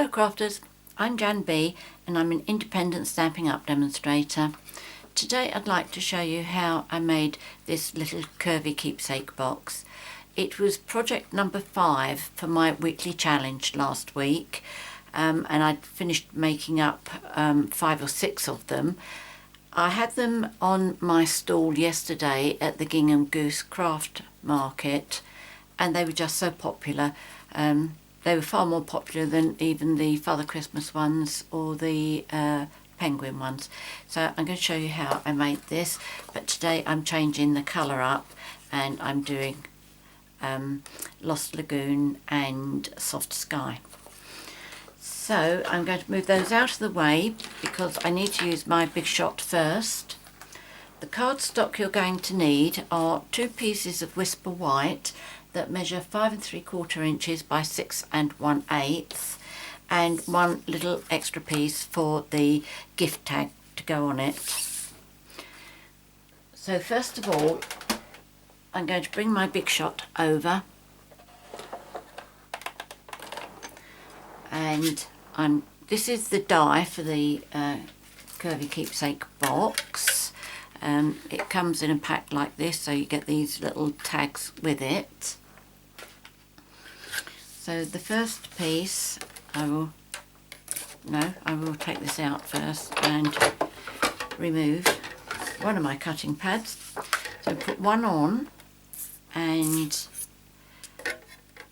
Hello crafters, I'm JanB and I'm an independent Stampin' Up demonstrator. Today I'd like to show you how I made this little Curvy Keepsake box. It was project number 5 for my weekly challenge last week, and I'd finished making up 5 or 6 of them. I had them on my stall yesterday at the Gingham Goose Craft Market and they were just so popular. They were far more popular than even the Father Christmas ones or the penguin ones. So I'm going to show you how I made this, but today I'm changing the colour up and I'm doing Lost Lagoon and Soft Sky. So I'm going to move those out of the way because I need to use my big shot first. The cardstock you're going to need are 2 pieces of Whisper White that measure 5 3/4 inches by 6 1/8, and one little extra piece for the gift tag to go on it. So first of all, I'm going to bring my big shot over and this is the die for the Curvy Keepsake box. It comes in a pack like this, so you get these little tags with it. So the first piece, I will take this out first and remove one of my cutting pads. So put one on, and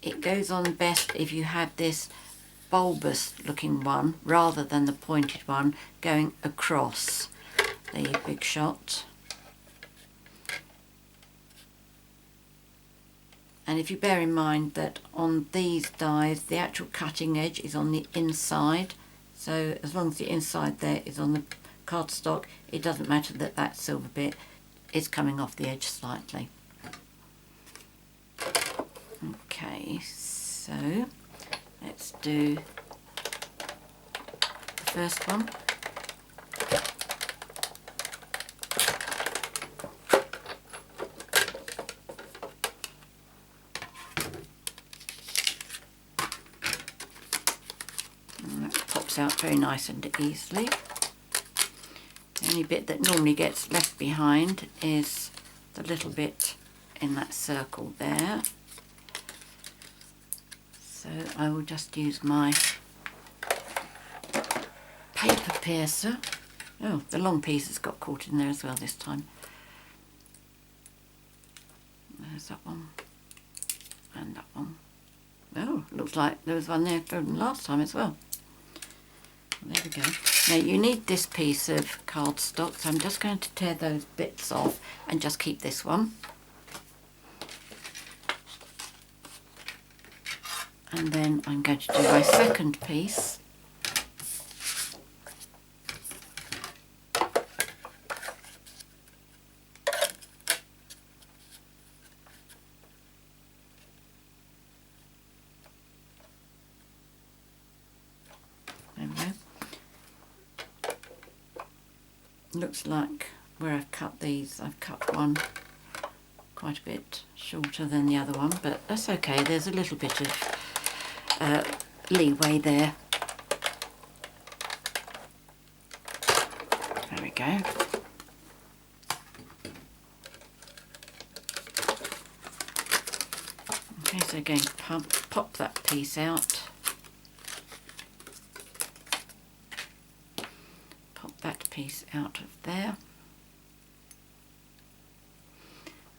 it goes on best if you have this bulbous looking one rather than the pointed one going across the big shot. And if you bear in mind that on these dies the actual cutting edge is on the inside, so as long as the inside there is on the cardstock, it doesn't matter that that silver bit is coming off the edge slightly. Okay, so let's do the first one. Out very nice and easily. The only bit that normally gets left behind is the little bit in that circle there. So I will just use my paper piercer. Oh, the long piece has got caught in there as well this time. There's that one and that one. Oh, looks like there was one there from last time as well. There we go. Now you need this piece of cardstock, so I'm just going to tear those bits off and just keep this one. And then I'm going to do my second piece. There we go. Looks like where I've cut these, I've cut one quite a bit shorter than the other one, but that's okay. There's a little bit of leeway there. There we go. Okay, so again, pop that piece out. That piece out of there,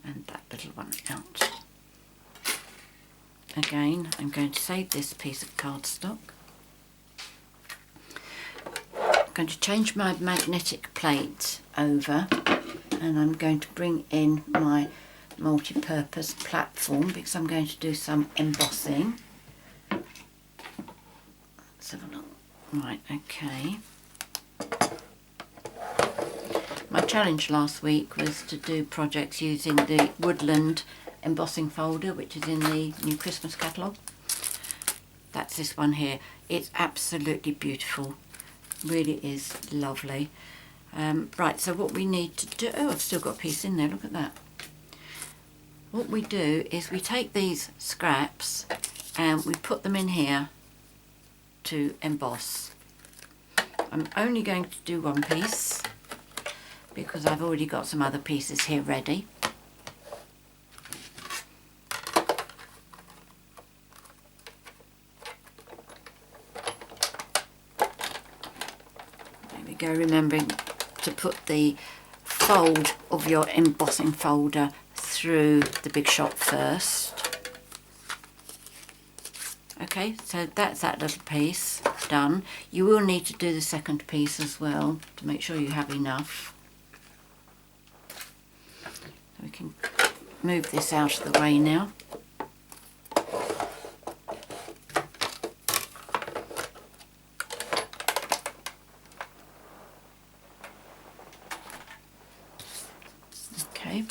and that little one out. Again, I'm going to save this piece of cardstock. I'm going to change my magnetic plate over, and I'm going to bring in my multi-purpose platform because I'm going to do some embossing. Let's have a look. Right, okay. My challenge last week was to do projects using the Woodland Embossing Folder, which is in the new Christmas catalogue. That's this one here. It's absolutely beautiful. Really is lovely. Right, so what we need to do... Oh, I've still got a piece in there, look at that. What we do is we take these scraps and we put them in here to emboss. I'm only going to do one piece because I've already got some other pieces here ready. There we go, remembering to put the fold of your embossing folder through the big shot first. Okay, so that's that little piece done. You will need to do the second piece as well to make sure you have enough. So we can move this out of the way now. Okay.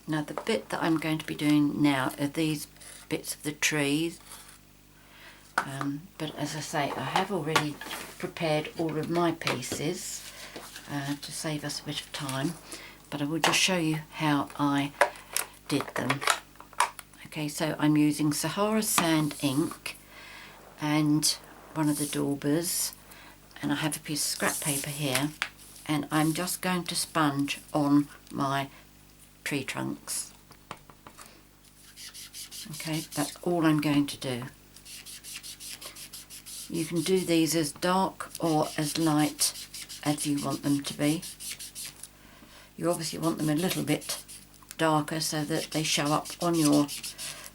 Now the bit that I'm going to be doing now are these bits of the trees, but as I say, I have already prepared all of my pieces to save us a bit of time, but I will just show you how I did them. Okay, so I'm using Sahara Sand Ink and one of the Daubers, and I have a piece of scrap paper here, and I'm just going to sponge on my tree trunks. Okay, that's all I'm going to do. You can do these as dark or as light as you want them to be. You obviously want them a little bit darker so that they show up on your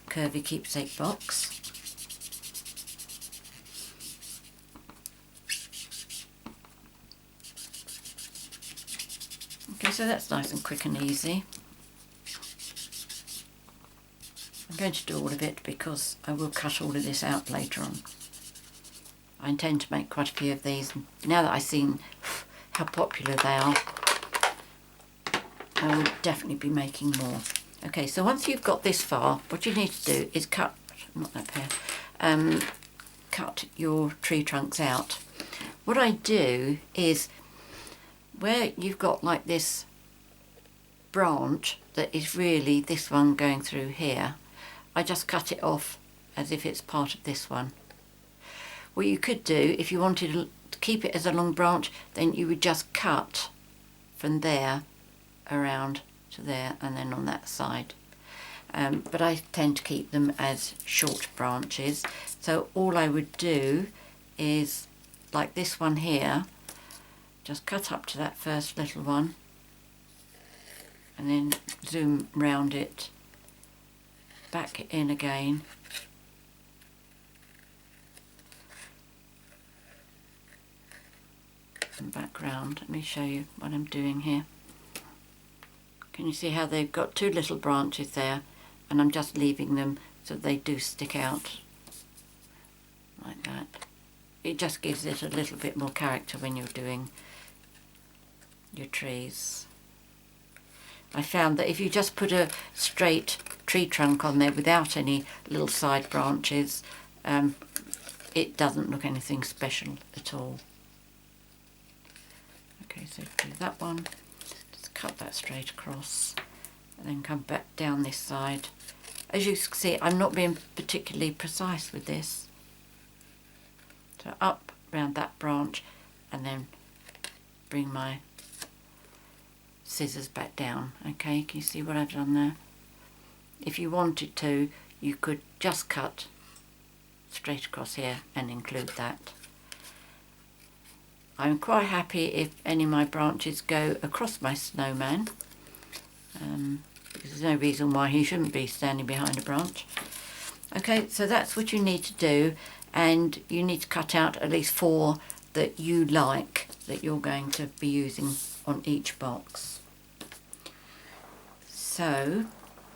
Curvy Keepsake box. Okay, so that's nice and quick and easy. I'm going to do all of it because I will cut all of this out later on. I intend to make quite a few of these. Now that I've seen how popular they are, I will definitely be making more. Okay, so once you've got this far, what you need to do is cut, not that pair, cut your tree trunks out. What I do is, where you've got like this branch that is really this one going through here, I just cut it off as if it's part of this one. What you could do, if you wanted to keep it as a long branch, then you would just cut from there around to there and then on that side. But I tend to keep them as short branches. So all I would do is, like this one here, just cut up to that first little one and then zoom round it, back in again, and back round. Let me show you what I'm doing here. Can you see how they've got two little branches there, and I'm just leaving them so they do stick out like that. It just gives it a little bit more character when you're doing your trees. I found that if you just put a straight tree trunk on there without any little side branches, it doesn't look anything special at all. Okay, so do that one, just cut that straight across and then come back down this side. As you can see, I'm not being particularly precise with this. So up round that branch and then bring my scissors back down. Okay, can you see what I've done there? If you wanted to, you could just cut straight across here and include that. I'm quite happy if any of my branches go across my snowman, because there's no reason why he shouldn't be standing behind a branch. Okay, so that's what you need to do, and you need to cut out at least 4 that you like, that you're going to be using on each box. So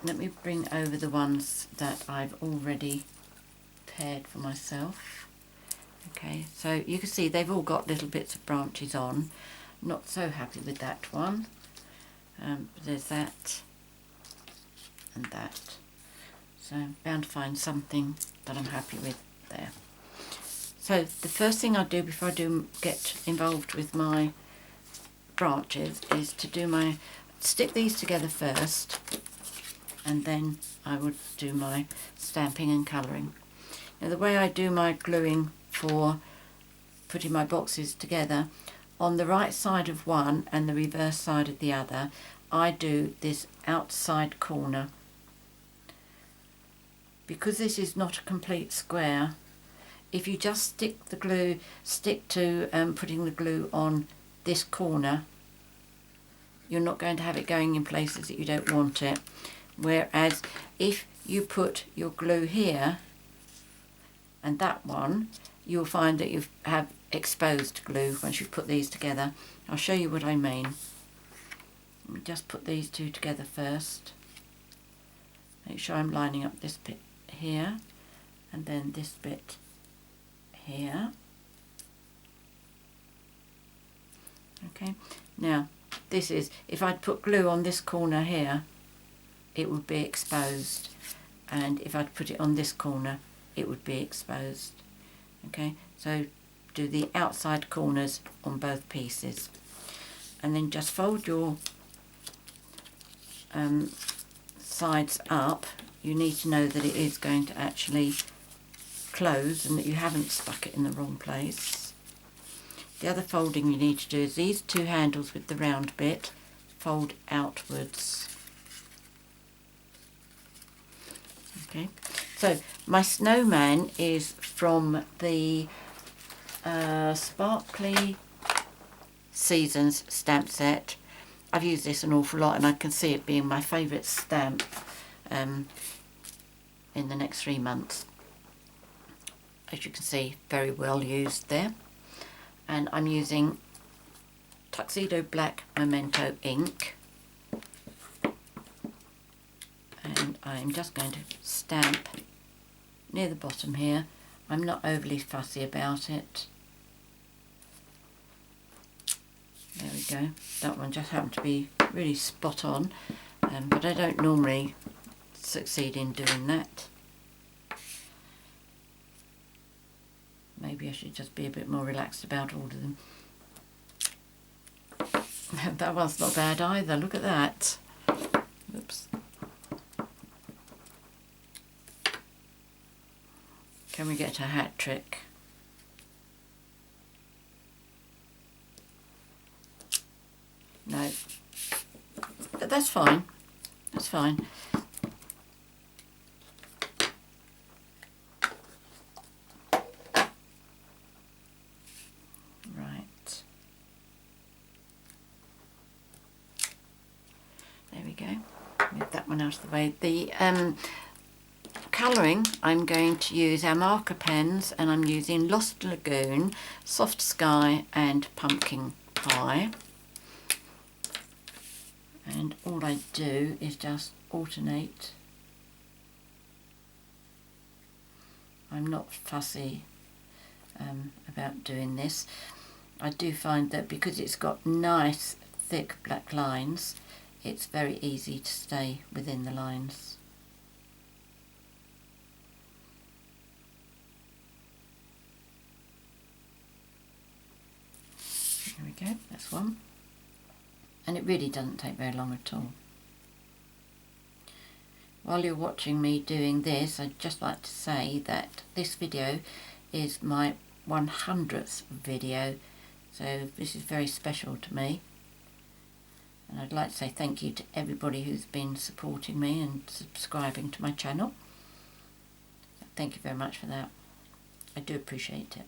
let me bring over the ones that I've already prepared for myself. Okay, so you can see they've all got little bits of branches on. Not so happy with that one. There's that and that. So I'm bound to find something that I'm happy with there. So the first thing I do before I get involved with my branches is to stick these together first, and then I would do my stamping and colouring. Now the way I do my gluing for putting my boxes together, on the right side of one and the reverse side of the other, I do this outside corner. Because this is not a complete square, if you just stick to putting the glue on this corner, you're not going to have it going in places that you don't want it. Whereas if you put your glue here and that one, you'll find that you have exposed glue once you've put these together. I'll show you what I mean. Let me just put these two together first. Make sure I'm lining up this bit here and then this bit here. Okay, now this is, if I'd put glue on this corner here, it would be exposed, and if I'd put it on this corner, it would be exposed. Okay, so do the outside corners on both pieces, and then just fold your sides up. You need to know that it is going to actually close and that you haven't stuck it in the wrong place. The other folding you need to do is these two handles with the round bit fold outwards. Okay, so my snowman is from the Sparkly Seasons stamp set. I've used this an awful lot and I can see it being my favourite stamp in the next 3 months. As you can see, very well used there. And I'm using Tuxedo Black Memento ink, and I'm just going to stamp near the bottom here. I'm not overly fussy about it. There we go. That one just happened to be really spot on, but I don't normally succeed in doing that. Maybe I should just be a bit more relaxed about all of them. That one's not bad either, look at that. Oops. Can we get a hat trick? No. But that's fine. That's fine. Move that one out of the way. The colouring, I'm going to use our marker pens, and I'm using Lost Lagoon, Soft Sky and Pumpkin Pie. And all I do is just alternate. I'm not fussy about doing this. I do find that because it's got nice thick black lines, it's very easy to stay within the lines. There we go, that's one. And it really doesn't take very long at all. While you're watching me doing this, I'd just like to say that this video is my 100th video, so this is very special to me. And I'd like to say thank you to everybody who's been supporting me and subscribing to my channel. Thank you very much for that. I do appreciate it.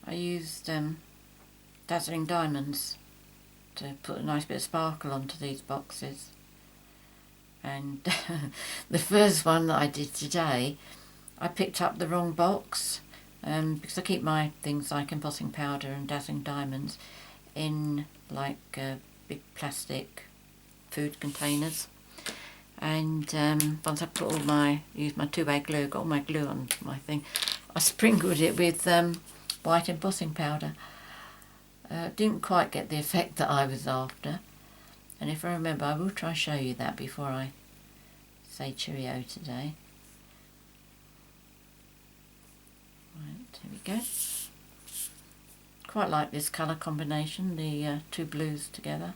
I used Dazzling Diamonds to put a nice bit of sparkle onto these boxes, and the first one that I did today, I picked up the wrong box because I keep my things like embossing powder and Dazzling Diamonds in like big plastic food containers, and once I put used my two-way glue, got all my glue on my thing, I sprinkled it with white embossing powder. Didn't quite get the effect that I was after, And if I remember, I will try and show you that before I say cheerio today. Right, here we go. Quite like this colour combination, the two blues together.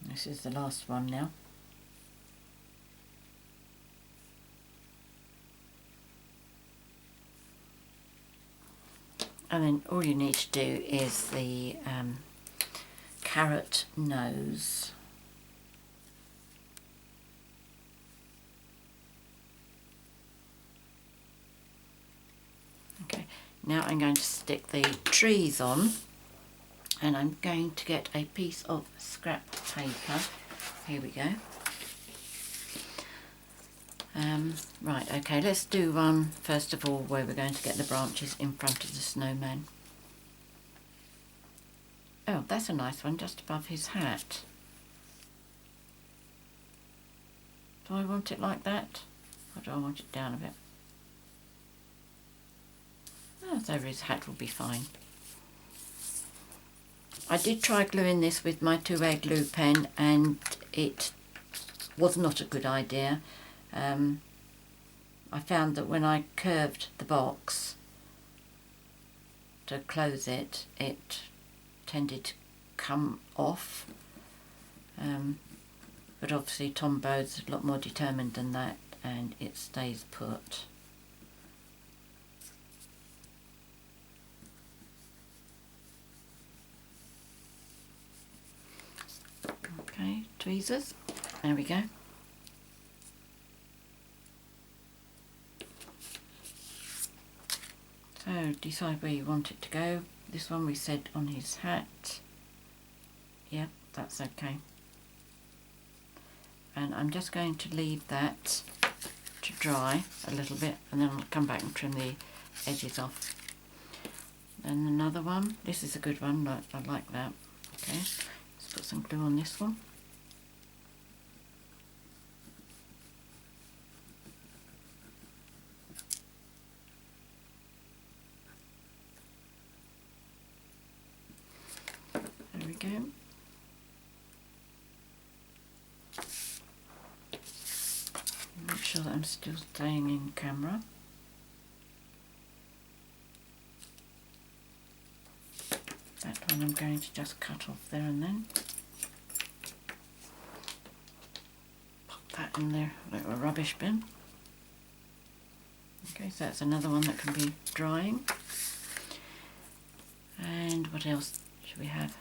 This is the last one now. And then all you need to do is the carrot nose. Okay, now I'm going to stick the trees on, and I'm going to get a piece of scrap paper. Here we go. Right, okay, let's do one first of all where we're going to get the branches in front of the snowman. Oh, that's a nice one, just above his hat. Do I want it like that? Or do I want it down a bit? Oh, so his hat will be fine. I did try gluing this with my 2A glue pen and it was not a good idea. I found that when I curved the box to close it, it tended to come off. But obviously Tombow's a lot more determined than that and it stays put. Okay, tweezers, there we go. So decide where you want it to go. This one we said on his hat. Yeah, that's okay. And I'm just going to leave that to dry a little bit and then I'll come back and trim the edges off. And another one, this is a good one, I like that. Okay, let's put some glue on this one. There we go. Make sure that I'm still staying in camera. That one I'm going to just cut off there and then. Pop that in there, little rubbish bin. Okay, so that's another one that can be drying. And what else should we have?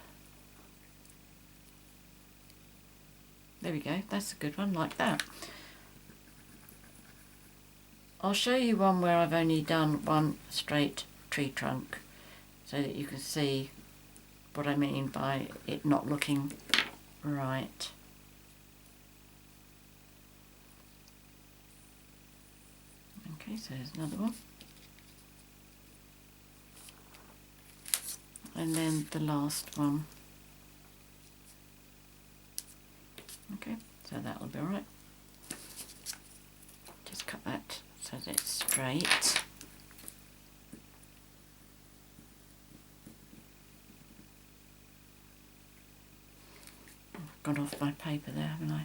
There we go, that's a good one, like that. I'll show you one where I've only done one straight tree trunk so that you can see what I mean by it not looking right. Okay, so there's another one. And then the last one. Okay, so that'll be alright. Just cut that so that it's straight. I've gone off my paper there, haven't I?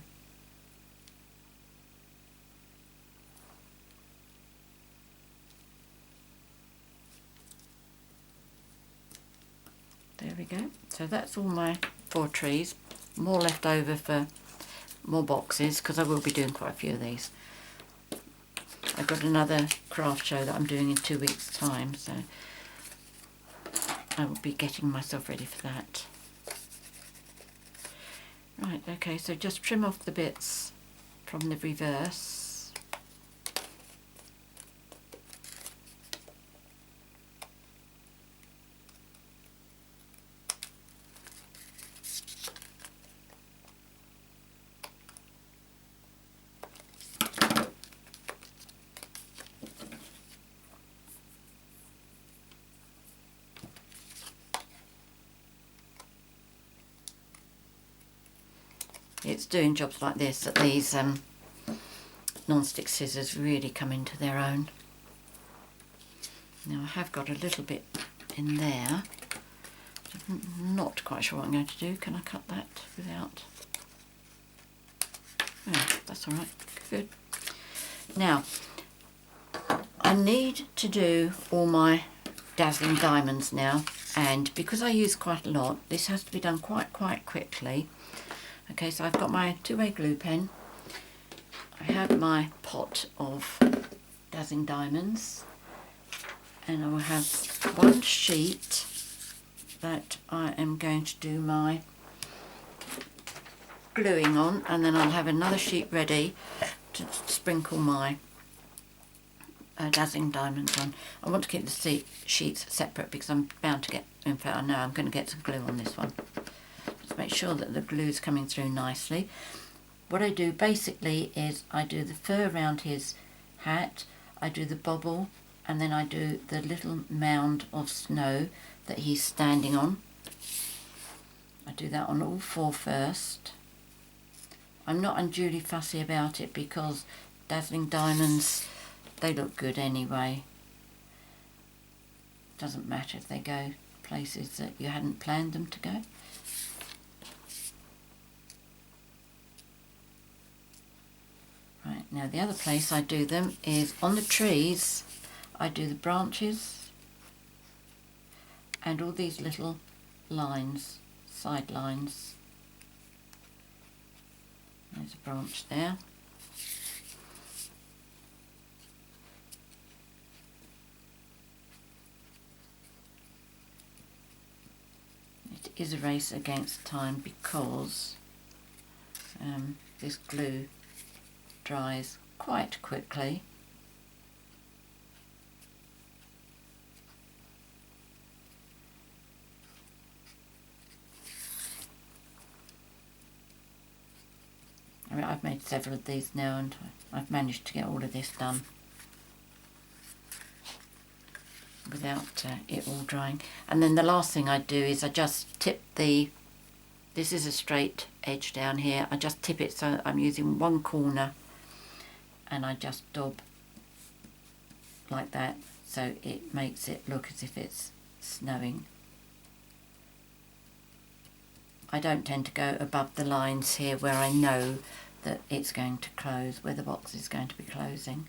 There we go. So that's all my 4 trees. More left over for more boxes because I will be doing quite a few of these. I've got another craft show that I'm doing in 2 weeks' time, so I will be getting myself ready for that. Right, okay, so just trim off the bits from the reverse. it's doing jobs like this that these non-stick scissors really come into their own. Now I have got a little bit in there. I'm not quite sure what I'm going to do. Can I cut that without? Yeah, that's alright. Good. Now, I need to do all my dazzling diamonds now, and because I use quite a lot, this has to be done quite quickly. Okay, so I've got my two-way glue pen. I have my pot of dazzling diamonds, and I will have one sheet that I am going to do my gluing on, and then I'll have another sheet ready to sprinkle my dazzling diamonds on. I want to keep the sheets separate because I'm bound to get, in fact I know I'm going to get some glue on this one. Just make sure that the glue is coming through nicely. What I do basically is I do the fur around his hat, I do the bobble, and then I do the little mound of snow that he's standing on. I do that on all four first. I'm not unduly fussy about it because dazzling diamonds, they look good anyway. Doesn't matter if they go places that you hadn't planned them to go. Right, now the other place I do them is on the trees. I do the branches and all these little lines, side lines. There's a branch there. It is a race against time because this glue dries quite quickly. I mean, I've made several of these now and I've managed to get all of this done without it all drying. And then the last thing I do is I just tip this is a straight edge down here, I just tip it so I'm using one corner and I just daub like that so it makes it look as if it's snowing. I don't tend to go above the lines here where I know that it's going to close, where the box is going to be closing.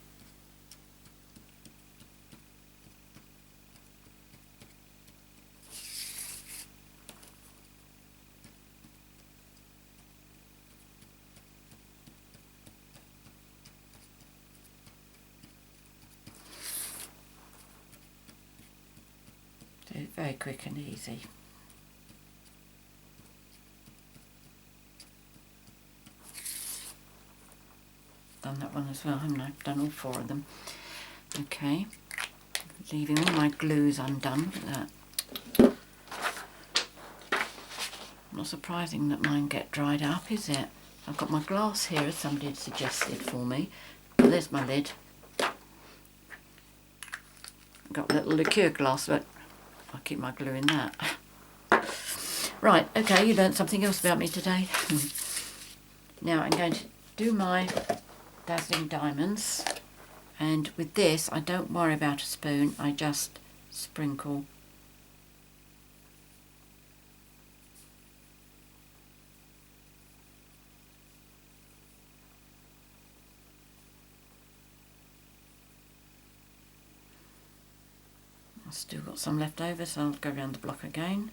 So very quick and easy. Done that one as well, haven't I? I've done all four of them. Okay, leaving all my glues undone. Look at that. Not surprising that mine get dried up, is it? I've got my glass here as somebody had suggested for me. Well, there's my lid. I've got a little liqueur glass, but I'll keep my glue in that. Right, okay, you learned something else about me today. Now I'm going to do my dazzling diamonds, and with this I don't worry about a spoon, I just sprinkle. I've still got some left over, so I'll go around the block again.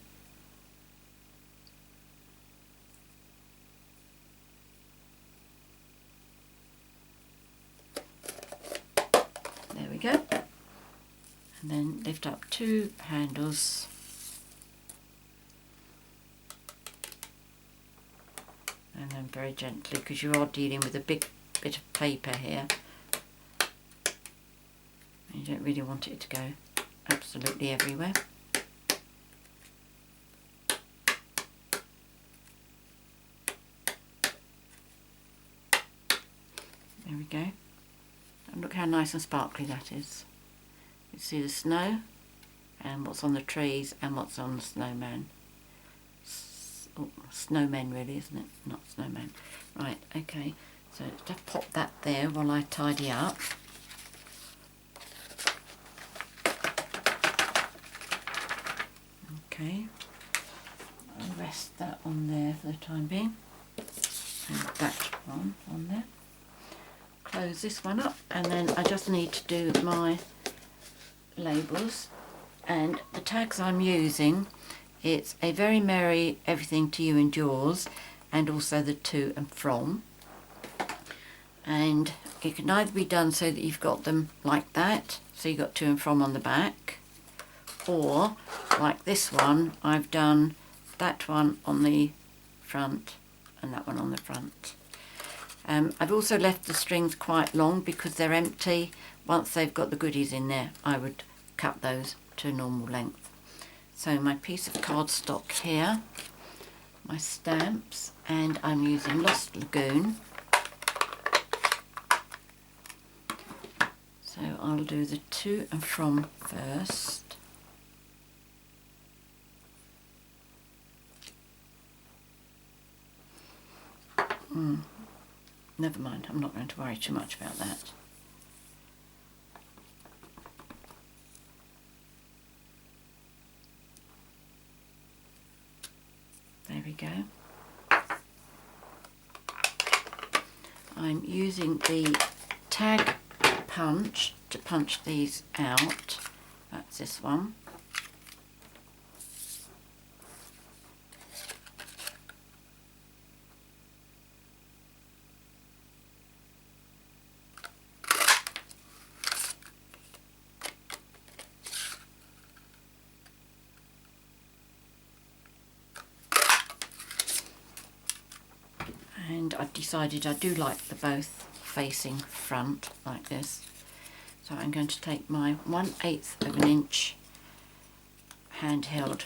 There we go. And then lift up two handles. And then very gently, because you are dealing with a big bit of paper here. You don't really want it to go absolutely everywhere. There we go. And look how nice and sparkly that is. You see the snow and what's on the trees and what's on the snowman. Snowman really, isn't it? Not Snowman. Right, okay, so just pop that there while I tidy up. Okay, I'll rest that on there for the time being, and that one on there. Close this one up, and then I just need to do my labels. And the tags I'm using, it's a very merry everything to you and yours, and also the to and from. And it can either be done so that you've got them like that, so you've got to and from on the back, or like this one, I've done that one on the front and that one on the front. I've also left the strings quite long because they're empty. Once they've got the goodies in there, I would cut those to a normal length. So my piece of cardstock here, my stamps, and I'm using Lost Lagoon. So I'll do the to and from first. Never mind, I'm not going to worry too much about that. There we go. I'm using the tag punch to punch these out. That's this one. And I've decided I do like the both facing front like this. So I'm going to take my 1/8 of an inch handheld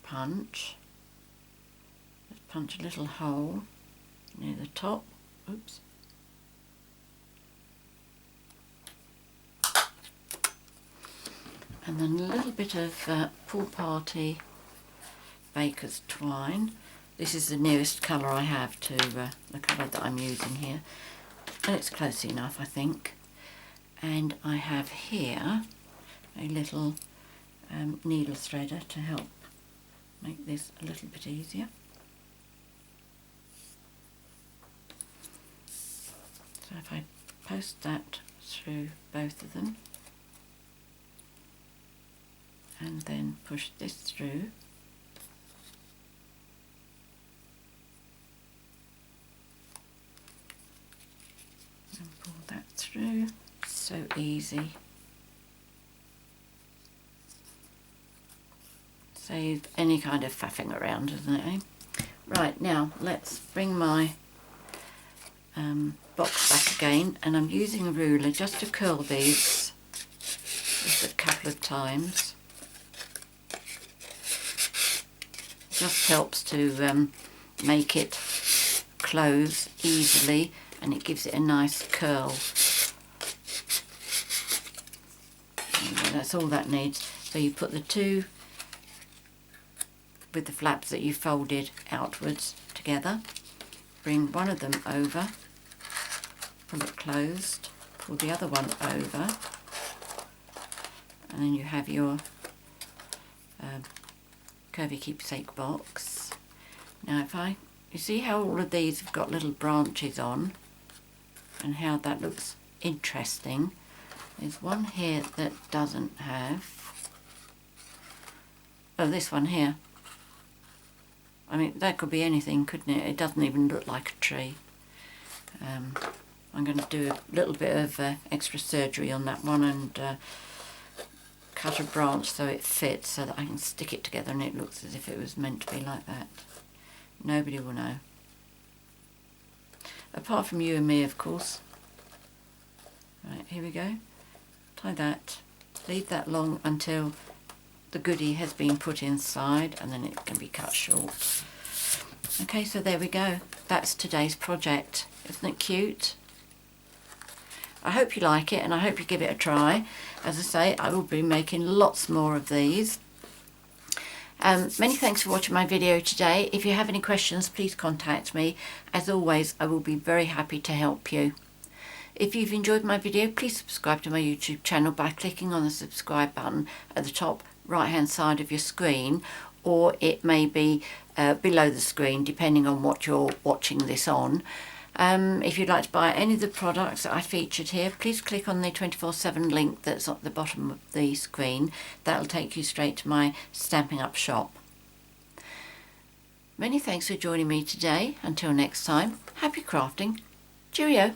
punch. Just punch a little hole near the top. Oops. And then a little bit of Pool Party Baker's Twine. This is the nearest colour I have to the colour that I'm using here, and it's close enough, I think. And I have here a little needle threader to help make this a little bit easier. So if I post that through both of them and then push this through, and pull that through. So easy. Save any kind of faffing around, doesn't it, eh? Right, now let's bring my box back again, and I'm using a ruler just to curl these just a couple of times. Just helps to make it close easily, and it gives it a nice curl. And that's all that needs. So you put the two with the flaps that you folded outwards together, bring one of them over, pull it closed, pull the other one over, and then you have your Curvy Keepsake box. Now you see how all of these have got little branches on and how that looks interesting. There's one here that doesn't have. Oh, this one here. I mean, that could be anything, couldn't it? It doesn't even look like a tree. I'm going to do a little bit of extra surgery on that one and cut a branch so it fits, so that I can stick it together and it looks as if it was meant to be like that. Nobody will know. Apart from you and me, of course. Right, here we go. Tie that. Leave that long until the goodie has been put inside, and then it can be cut short. Okay, so there we go. That's today's project. Isn't it cute? I hope you like it, and I hope you give it a try. As I say, I will be making lots more of these. Many thanks for watching my video today. If you have any questions, please contact me. As always, I will be very happy to help you. If you've enjoyed my video, please subscribe to my YouTube channel by clicking on the subscribe button at the top right hand side of your screen, or it may be below the screen depending on what you're watching this on. If you'd like to buy any of the products that I featured here, please click on the 24/7 link that's at the bottom of the screen. That'll take you straight to my Stampin' Up shop. Many thanks for joining me today. Until next time, happy crafting. Cheerio.